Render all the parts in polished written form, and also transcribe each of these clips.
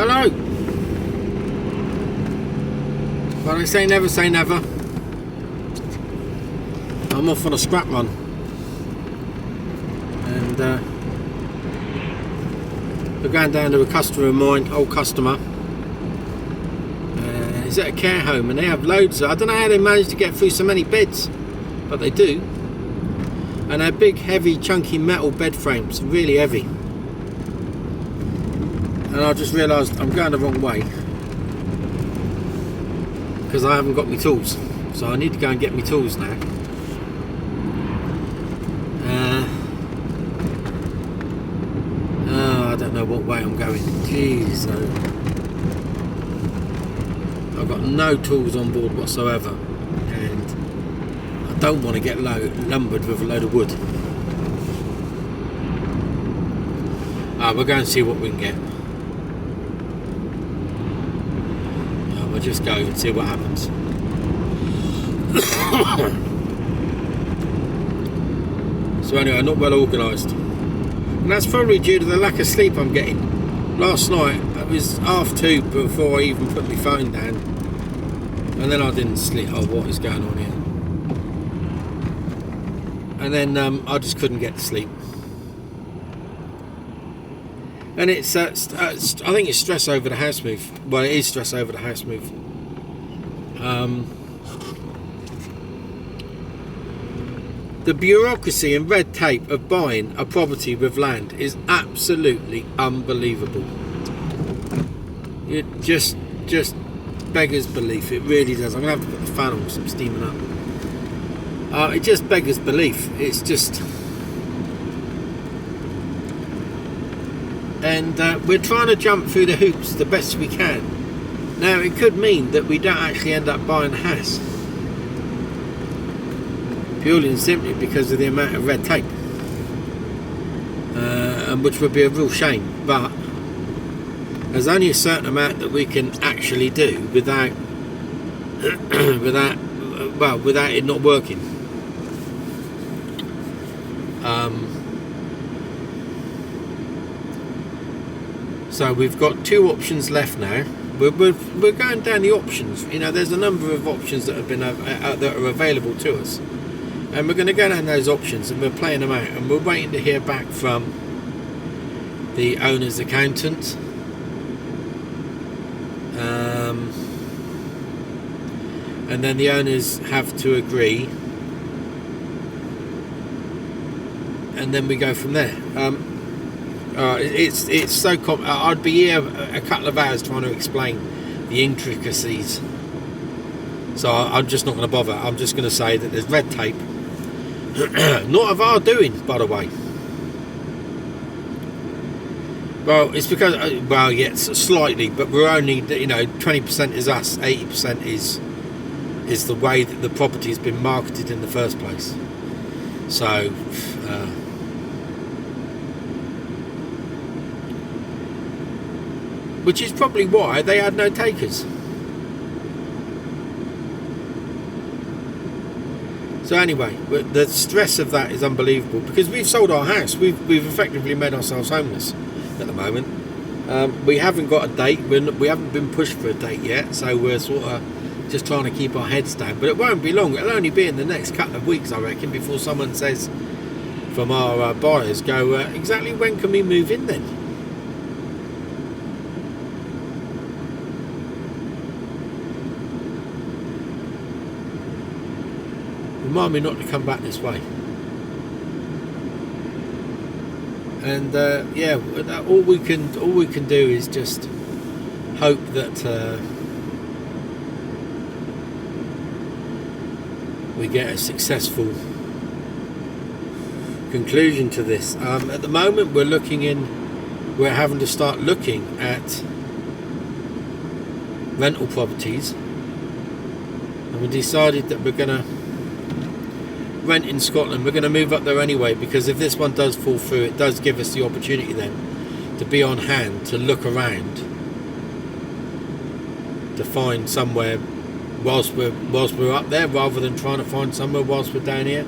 Hello. Well, I say never. I'm off on a scrap run, and we're going down to a customer of mine, old customer. He's at a care home, and they have loads I don't know how they manage to get through so many beds, but they do. And they're big, heavy, chunky metal bed frames, really heavy. And I just realised I'm going the wrong way because I haven't got my tools, so I need to go and get my tools now. I don't know what way I'm going. Jeez, I've got no tools on board whatsoever, and I don't want to get lumbered with a load of wood. We'll go and see what we can get. We'll just go and see what happens. So anyway, not well organised, and that's probably due to the lack of sleep I'm getting. Last night it was 2:30 before I even put my phone down, and then I didn't sleep. Oh, what is going on here? And then I just couldn't get to sleep. And it's I think it's stress over the house move. Well, it is stress over the house move. The bureaucracy and red tape of buying a property with land is absolutely unbelievable. It just beggars belief. It really does. I'm gonna have to put the fan on because I'm steaming up. It just beggars belief. It's just, and we're trying to jump through the hoops the best we can. Now, it could mean that we don't actually end up buying a house, purely and simply because of the amount of red tape, and which would be a real shame. But there's only a certain amount that we can actually do without without it not working. So we've got two options left now. We're going down the options. You know, there's a number of options that have been that are available to us, and we're going to go down those options, and we're playing them out, and we're waiting to hear back from the owner's accountant. And then the owners have to agree, and then we go from there. It's so I'd be here a couple of hours trying to explain the intricacies, so I'm just not going to bother. I'm just going to say that there's red tape, not of our doing, by the way. Well, it's because yes, slightly, but we're only, 20% is us, 80% is the way that the property has been marketed in the first place. So which is probably why they had no takers. So anyway, the stress of that is unbelievable, because we've sold our house. We've effectively made ourselves homeless at the moment. We haven't got a date. We haven't been pushed for a date yet, so we're sort of just trying to keep our heads down. But it won't be long. It'll only be in the next couple of weeks, I reckon, before someone says from our buyers, exactly when can we move in then? Remind me not to come back this way. And all we can do is just hope that we get a successful conclusion to this. At the moment, we're having to start looking at rental properties, and we decided that we're going to rent in Scotland. We're going to move up there anyway, because if this one does fall through, it does give us the opportunity then to be on hand, to look around, to find somewhere whilst we're up there, rather than trying to find somewhere whilst we're down here.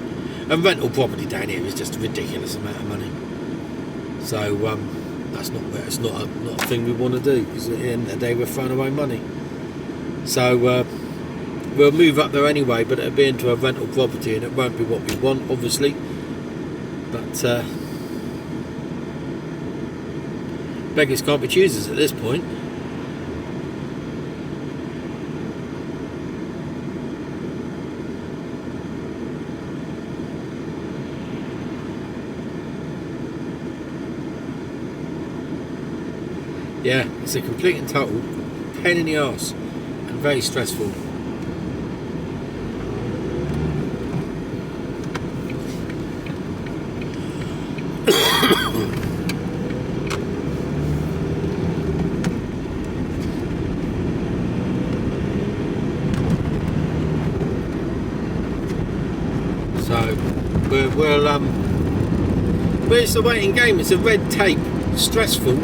And rental property down here is just a ridiculous amount of money. So I that's not a thing we want to do, because at the end of the day we're throwing away money. So we'll move up there anyway, but it'll be into a rental property, and it won't be what we want, obviously. But beggars can't be choosers at this point. Yeah, it's a complete and total pain in the arse and very stressful. So but it's a waiting game. It's a red tape, stressful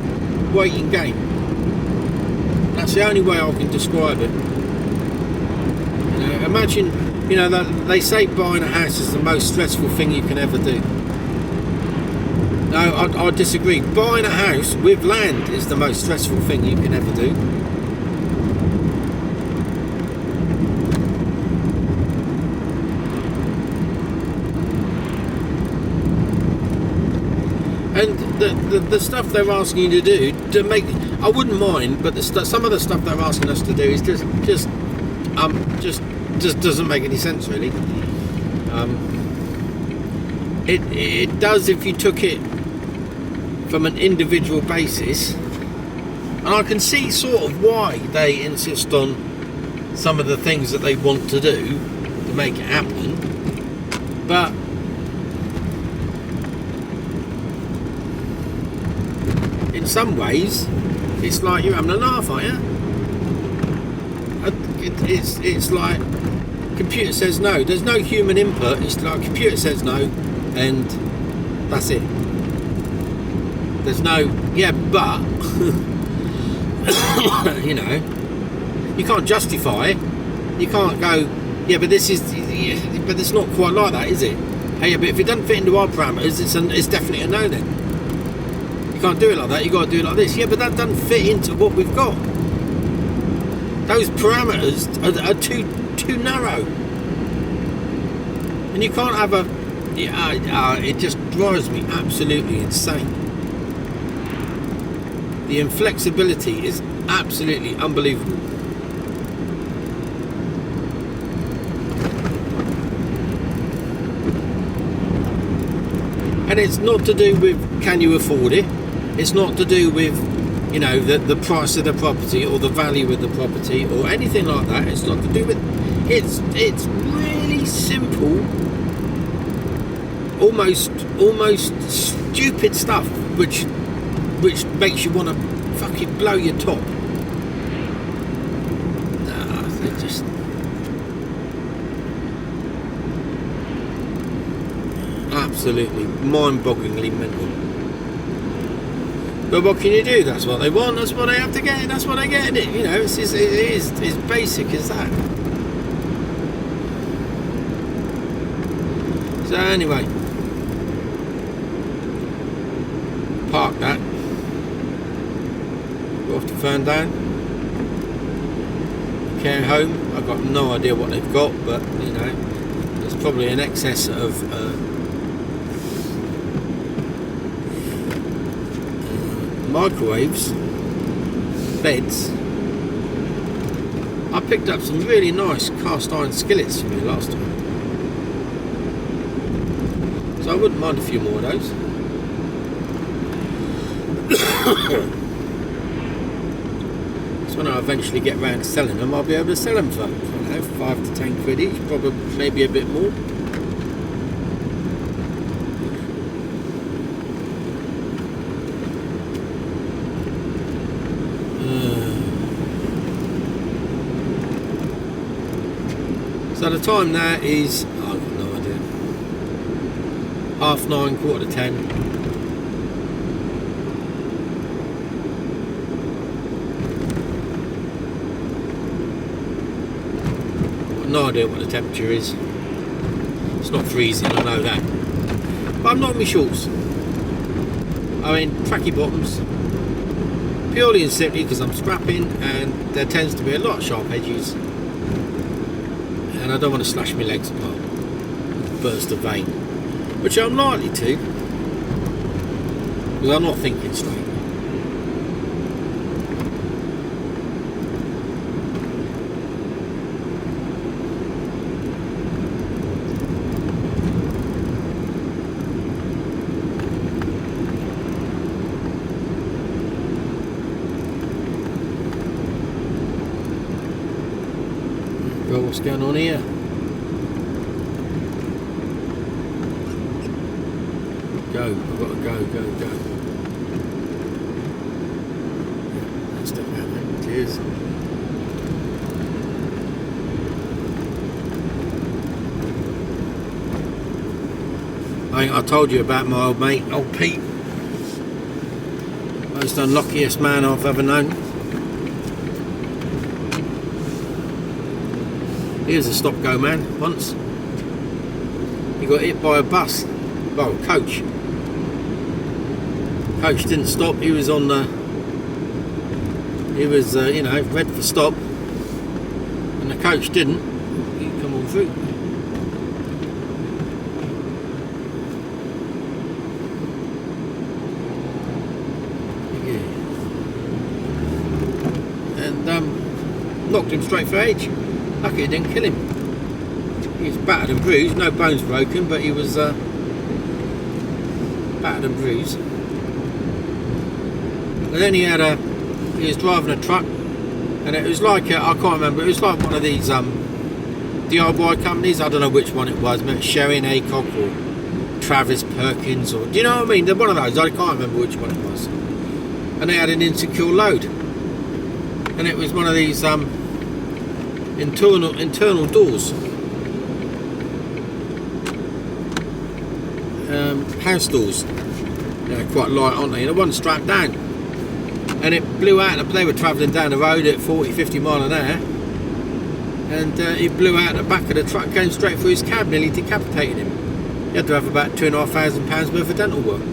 waiting game. That's the only way I can describe it. You know, imagine, you know, that they say buying a house is the most stressful thing you can ever do. No, I disagree. Buying a house with land is the most stressful thing you can ever do. And the stuff they're asking you to do to make, I wouldn't mind, but some of the stuff they're asking us to do is just doesn't make any sense, really. It does if you took it from an individual basis, and I can see sort of why they insist on some of the things that they want to do to make it happen, but in some ways it's like you're having a laugh, aren't you? It's like computer says no, there's no human input, it's like computer says no and that's it. There's no yeah but you know, you can't justify it. You can't go yeah but this is but it's not quite like that, is it? Hey, but if it doesn't fit into our parameters, it's definitely a no then. You can't do it like that, you got to do it like this. Yeah, but that doesn't fit into what we've got. Those parameters are too narrow. And you can't have a... it just drives me absolutely insane. The inflexibility is absolutely unbelievable. And it's not to do with can you afford it. It's not to do with, you know, the price of the property or the value of the property or anything like that. It's not to do with. It's really simple, almost stupid stuff, which makes you want to fucking blow your top. They're just absolutely mind-bogglingly mental. But what can you do? That's what they want. That's what they have to get. That's what they get in it. You know, it is as basic as that. So anyway, park that. Go off to Ferndown. Care home. I've got no idea what they've got, but you know, there's probably an excess of. Microwaves, beds. I picked up some really nice cast iron skillets from you last time, so I wouldn't mind a few more of those. So when I eventually get round to selling them, I'll be able to sell them for, I don't know, 5 to 10 quid each, probably maybe a bit more. So the time now is, I've got no idea, 9:30, 9:45. I've got no idea what the temperature is. It's not freezing, I know that. But I'm not in my shorts. I mean, tracky bottoms, purely and simply because I'm scrapping and there tends to be a lot of sharp edges and I don't want to slash my legs apart, burst a vein, which I'm likely to because I'm not thinking straight. Well, what's going on here? Go, I've got to go. That's the man. Cheers. I think I told you about my old mate, old Pete. Most unluckiest man I've ever known. He was a stop-go man once. He got hit by a bus, well, a coach. Coach didn't stop. He was on the. He was, you know, red for stop, and the coach didn't. He come on through. Yeah. And knocked him straight for edge. Lucky it didn't kill him. He was battered and bruised, no bones broken, but he was battered and bruised. And then he was driving a truck, and it was like, I can't remember, it was like one of these DIY companies, I don't know which one it was, maybe Sherry and Acock or Travis Perkins, or, do you know what I mean? They're one of those, I can't remember which one it was. And they had an insecure load. And it was one of these internal doors, house doors. They're quite light, aren't they? And it wasn't strapped down, and it blew out. They were travelling down the road at 40-50 mile an hour, and it blew out the back of the truck, came straight through his cab, nearly decapitated him. He had to have about £2,500 worth of dental work,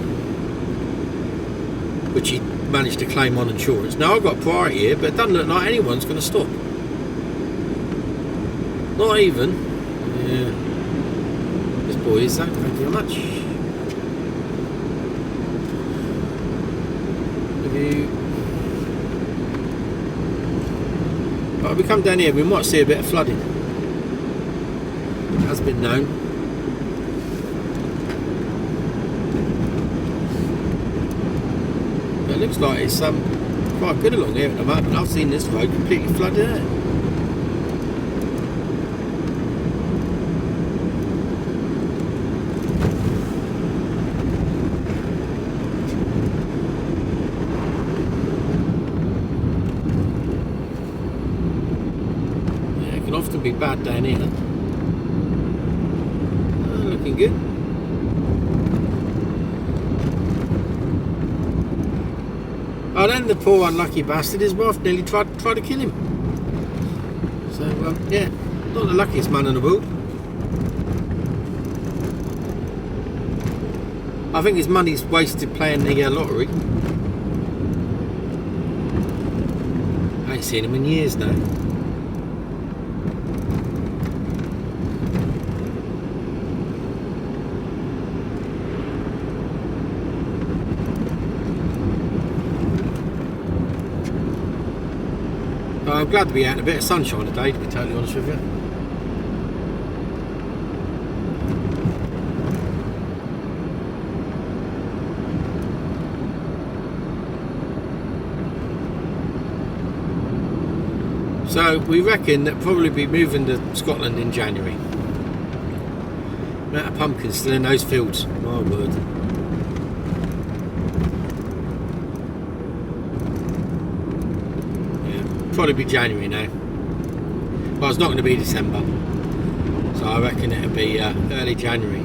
which he managed to claim on insurance. Now I've got priority here, but it doesn't look like anyone's going to stop. Not even. Yeah. This boy is that. Thank you very much. But if we come down here, we might see a bit of flooding. It has been known. But it looks like it's quite good along here at the moment. I've seen this road completely flooded out. Often be bad down here. Looking good. Oh, then the poor unlucky bastard, his wife nearly tried to kill him. So yeah, not the luckiest man in the world. I think his money's wasted playing the lottery. I ain't seen him in years now. I'm glad to be out in a bit of sunshine today, to be totally honest with you. So we reckon that probably be moving to Scotland in January. Amount of pumpkins still in those fields, my word. Probably be January now. Well, it's not going to be December, so I reckon it'll be early January.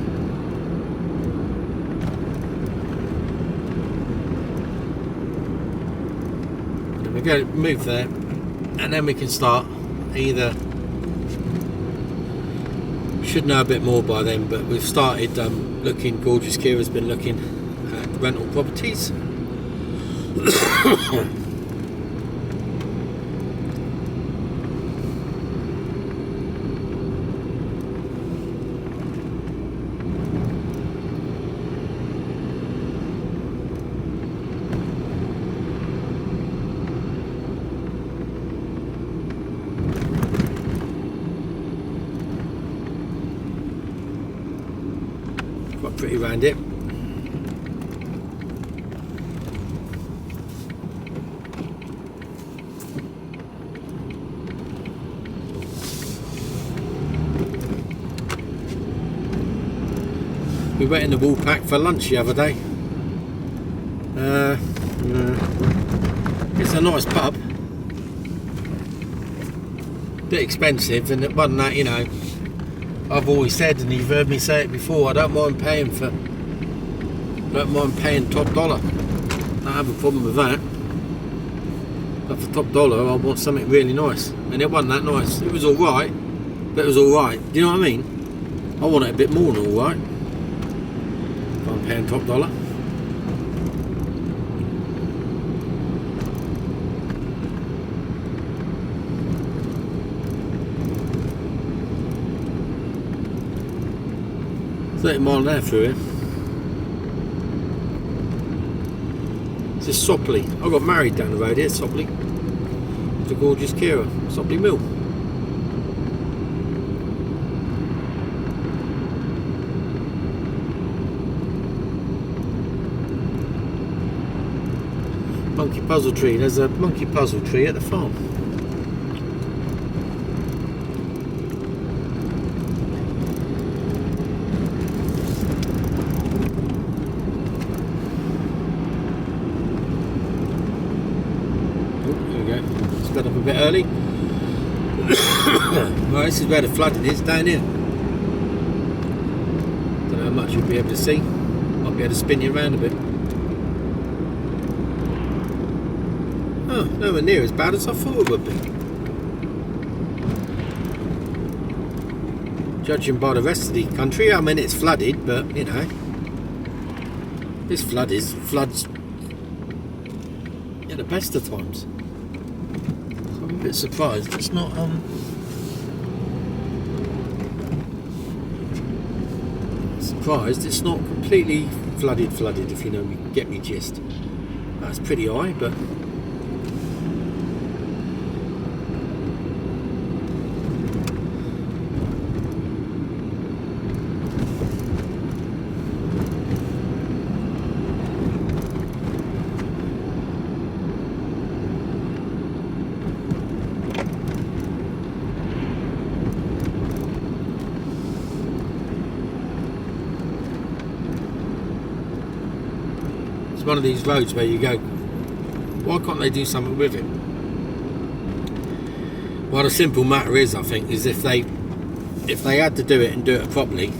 And we're going to move there, and then we can start either. Should know a bit more by then, but we've started looking. Gorgeous Kira's been looking at rental properties. Quite pretty round it. We went in the Woolpack for lunch the other day. It's a nice pub. Bit expensive, and it wasn't that, you know. I've always said, and you've heard me say it before, I don't mind paying top dollar. I don't have a problem with that. But for top dollar, I want something really nice, and it wasn't that nice. It was all right, but it was all right. Do you know what I mean? I want it a bit more than all right. If I'm paying top dollar. £30 an hour through here. This is Sopley. I got married down the road here, Sopley. It's a gorgeous Kira, Sopley Mill. Monkey puzzle tree. There's a monkey puzzle tree at the farm. Got up a bit early. Well, this is where the flooding is, down here. Don't know how much you'll be able to see. Might be able to spin you around a bit. Oh, nowhere near as bad as I thought it would be. Judging by the rest of the country, I mean it's flooded, but you know, this floods at the best of times. I'm a bit surprised it's not completely flooded, if you know me, get me gist. That's pretty high, but it's one of these roads where you go, why can't they do something with it? Well, the simple matter is, I think, is if they had to do it and do it properly,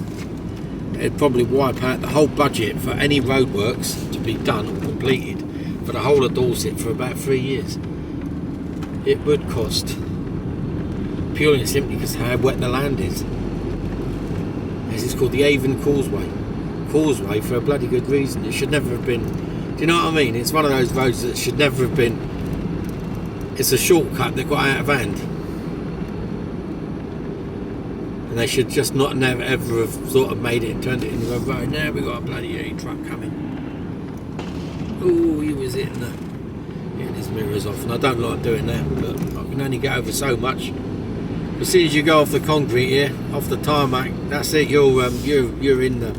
it'd probably wipe out the whole budget for any roadworks to be done or completed for the whole of Dorset for about 3 years. It would cost, purely and simply because how wet the land is. This is called the Avon Causeway for a bloody good reason. It should never have been. Do you know what I mean? It's one of those roads that should never have been. It's a shortcut that got out of hand, and they should just never ever have sort of made it and turned it into a road. Now we've got a bloody truck coming. Oh, he was getting his mirrors off, and I don't like doing that, but I can only get over so much. As soon as you go off the concrete here, off the tarmac, that's it. You're in the.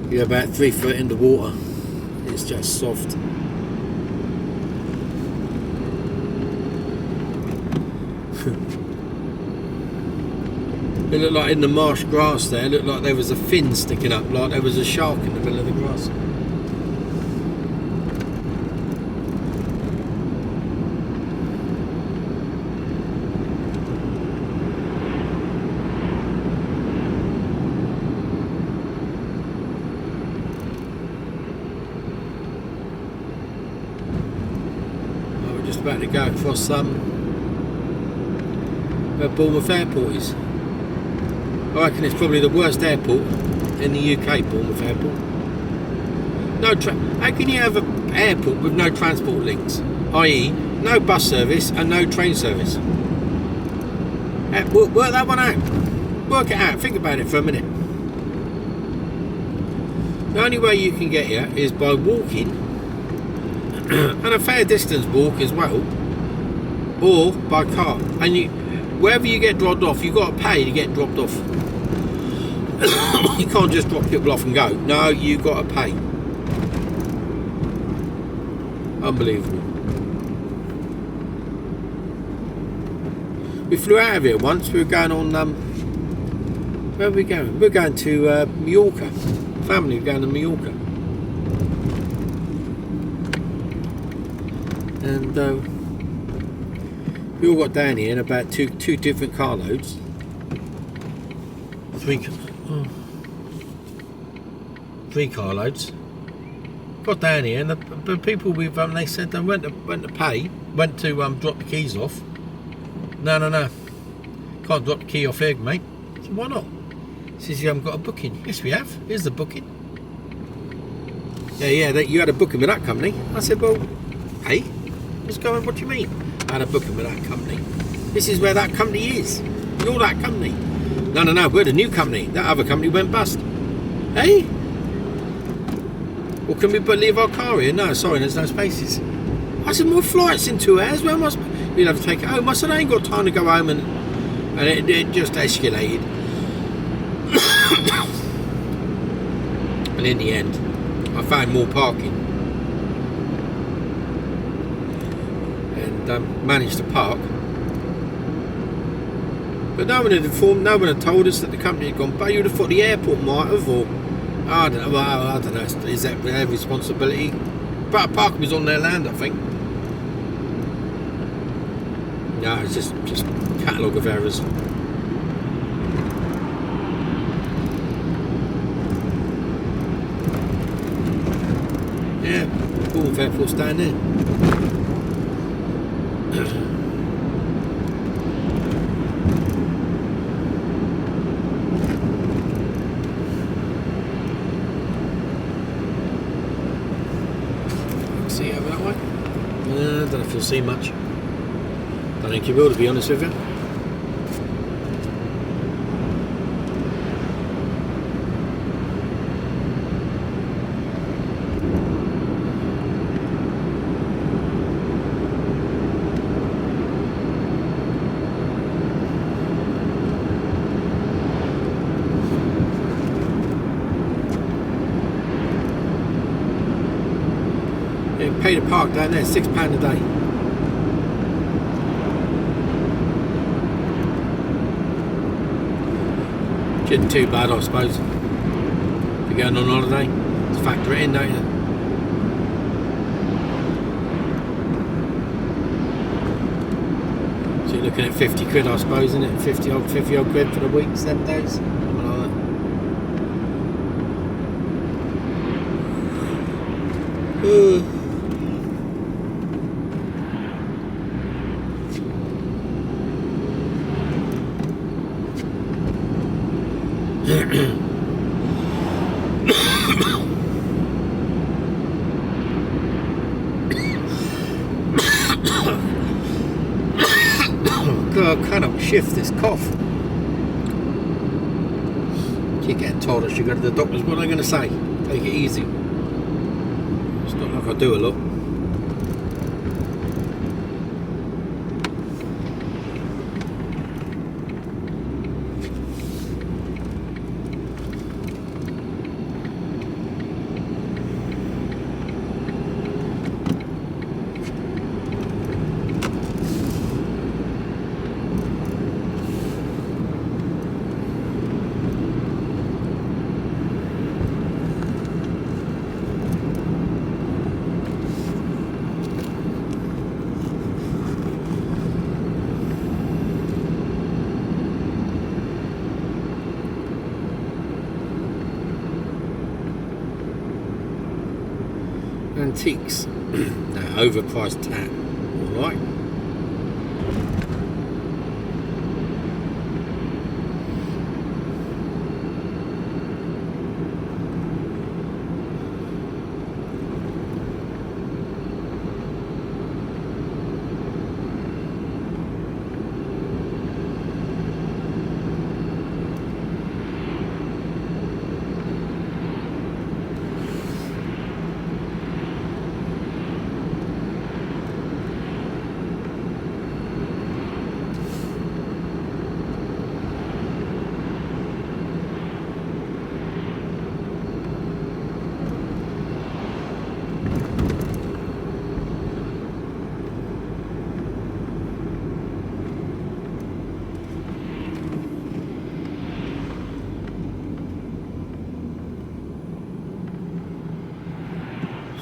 You're about 3 foot in the water. It's just soft. It looked like in the marsh grass there, it looked like there was a fin sticking up, like there was a shark in the middle of the grass. About to go across where Bournemouth Airport is. I reckon it's probably the worst airport in the UK, Bournemouth Airport. How can you have an airport with no transport links, i.e. no bus service and no train service? Work that one out. Work it out. Think about it for a minute. The only way you can get here is by walking, and a fair distance walk as well, or by car. And wherever you get dropped off, you've got to pay to get dropped off. You can't just drop people off and go. No, you got to pay. Unbelievable. We flew out of here once. We were going on. Where were we going? We were going to Mallorca. Family were going to Mallorca. And we all got down here in about two different carloads. Three carloads. Got down here, and the people with they said they went to pay, went to drop the keys off. No, can't drop the key off here, mate. I said, why not? He says, you haven't got a booking. Yes, we have. Here's the booking. Yeah, you had a booking with that company. I said, well, hey, what's going on? What do you mean? I had a booking with that company. This is where that company is. You're that company. No, we're the new company. That other company went bust. Hey? Well, can we leave our car here? No, sorry, there's no spaces. I said, more flights in 2 hours. Where must we'll have to take it home? I said, I ain't got time to go home, and it just escalated. And in the end, I found more parking and managed to park. But no one had informed, no one had told us that the company had gone. But you would have thought the airport might have, or I don't know. Well, I don't know. Is that their responsibility? But parking was on their land, I think. No, it's just catalogue of errors. Yeah, Bournemouth Airport's down there. See over that way? I don't know if you'll see much. Don't think you will, to be honest with you. Pay to park down there, £6 a day. Which isn't too bad, I suppose. If you're going on holiday, just factor it in, don't you? So you're looking at 50 quid, I suppose, isn't it? 50 odd quid for the week, 7 days. Something like that. God, I cannot shift this cough. Keep getting told I should go to the doctors. What am I going to say? Take it easy. It's not like I do a lot. Antiques. No, overpriced tat. Alright.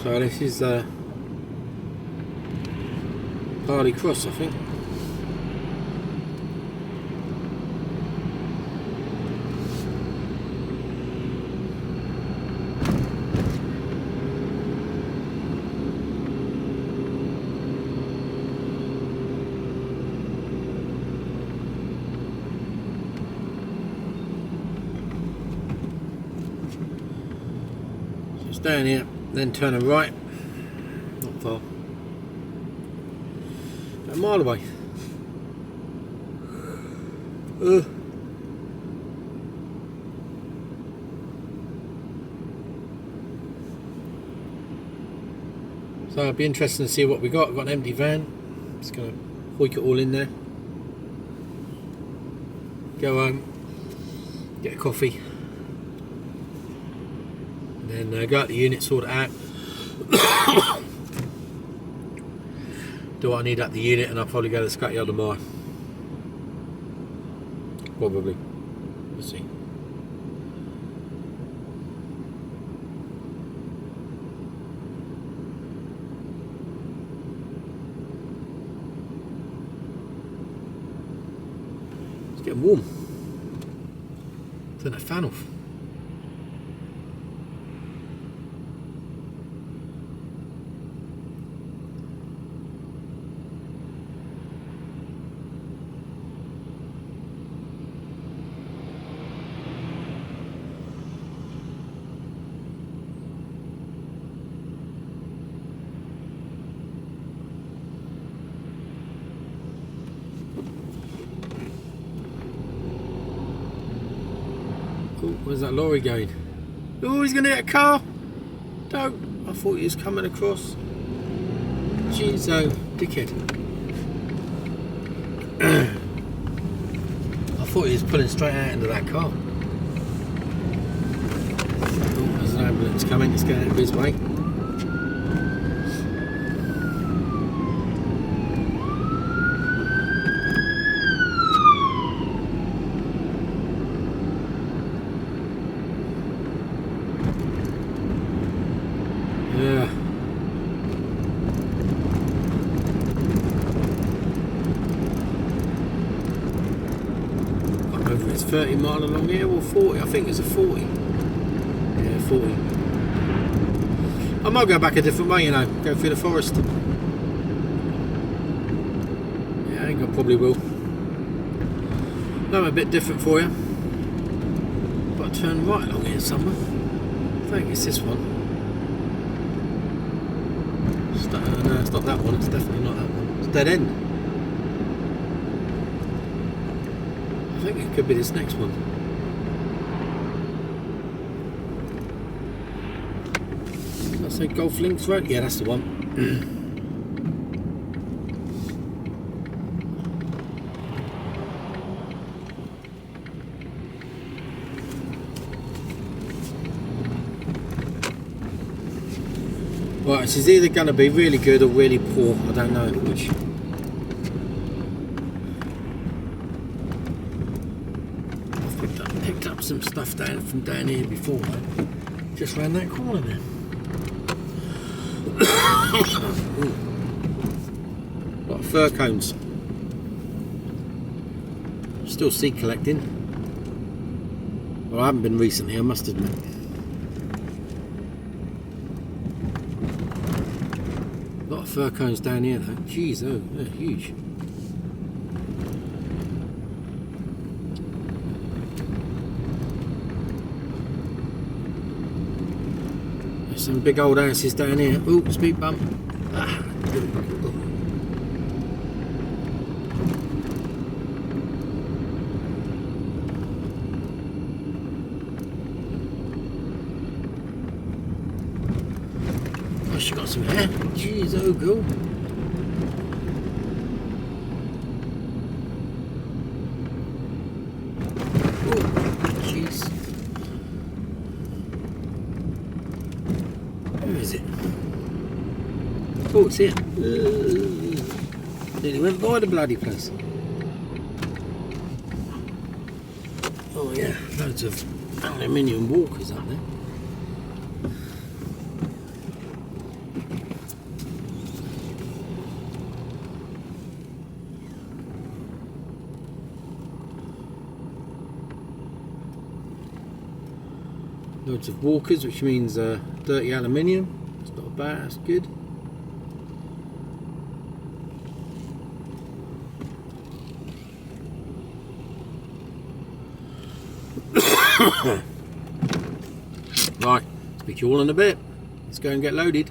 So this is Barley Cross, I think. Down here, then turn a right, not far, a mile away. So it'll be interesting to see what we got. I've got an empty van, just going to hoik it all in there, go home, get a coffee, and go out the unit, sort it out, do what I need at the unit, and I'll probably go to the scrapyard tomorrow. Probably. We'll see. It's getting warm. Turn that fan off. Oh, where's that lorry going? Oh, he's going to hit a car! Don't! I thought he was coming across. Jeez, oh, dickhead. I thought he was pulling straight out into that car. Oh, there's an ambulance coming, it's going out of his way. Yeah. I don't know if it's 30 mile along here or 40. I think it's a 40. Yeah, 40. I might go back a different way, you know, go through the forest. Yeah, I think I probably will. I'm a bit different for you. But I turn right along here somewhere. I think it's this one. No, it's not that one, it's definitely not that one. It's dead end. I think it could be this next one. Did I say Golf Links Road? Yeah, that's the one. Right, this is either going to be really good or really poor. I don't know which. I've picked up some stuff from down here before, though. Just round that corner there. Lot of fir cones. Still seed collecting. Well, I haven't been recently, I must admit. Fir cones down here though. Jeez, oh, they're huge. There's some big old houses down here. Oh, speed bump. Ah. Oh, she got some hair. Jeez, oh, cool. Oh, jeez. Where is it? Oh, it's here. Nearly went by the bloody place. Oh yeah, loads of aluminium walkers up there. Loads of walkers, which means dirty aluminium. That's not bad, that's good. Right, speak to you all in a bit. Let's go and get loaded.